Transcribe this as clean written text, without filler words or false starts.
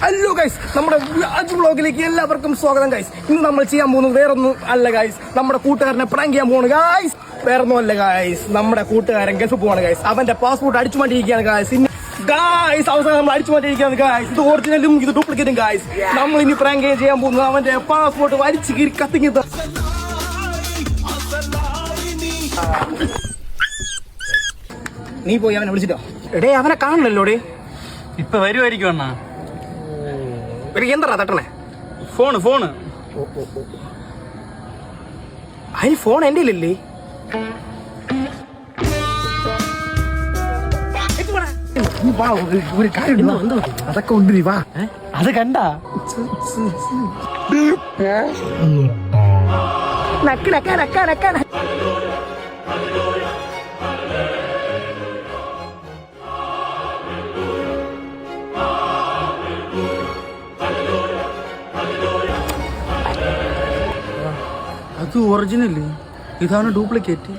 Hello guys, നമ്മുടെ vlog വ്ളോഗിലേക്ക് എല്ലാവർക്കും സ്വാഗതം ഗൈസ്. ഇന്ന് നമ്മൾ ചെയ്യാൻ പോകുന്നത് വേറൊന്നും അല്ല ഗൈസ്, നമ്മുടെ കൂട്ടുകാരനെ പ്രാങ്ക് ചെയ്യാൻ പോകുന്നു ഗൈസ്. വേറൊന്നും അല്ല ഗൈസ്, നമ്മുടെ കൂട്ടുകാരൻ ഗൾഫ് പോവാണ് ഗൈസ്. അവന്റെ പാസ്പോർട്ട് അടിച്ചു മാറ്റിയിരിക്കുകയാണ് ഗൈസ്. ഗൈസ് അവസാനം നമ്മൾ അടിച്ചു മാറ്റിയിരിക്കുകയാണ് ഗൈസ്. ഇത് ഒറിജിനലും ഇത് ഡ്യൂപ്ലിക്കേറ്റും ഗൈസ്. നമ്മൾ ഇനി പ്രാങ്ക് ചെയ്യാൻ പോകുന്നത് അവന്റെ പാസ്പോർട്ട് വലിച്ചു കീറി കത്തിങ്ങി. നീ പോയി അവനെ വിളിച്ചിട്ടോ? എടേ അവനെ കാണണല്ലോ ഡേ. ഇപ്പൊ വരുമായിരിക്കും അണ്ണാ. എന്താ തട്ടണേ? ഫോണ് അതിന് ഫോൺ എന്റെ ഇല്ലല്ലേ? ഒരു കാര്യം അതൊക്കെ ഉണ്ട്. നീ വാ. അത് കണ്ട അത് ഒറിജിനല്, ഇതാണ് ഡ്യൂപ്ലിക്കേറ്റ്.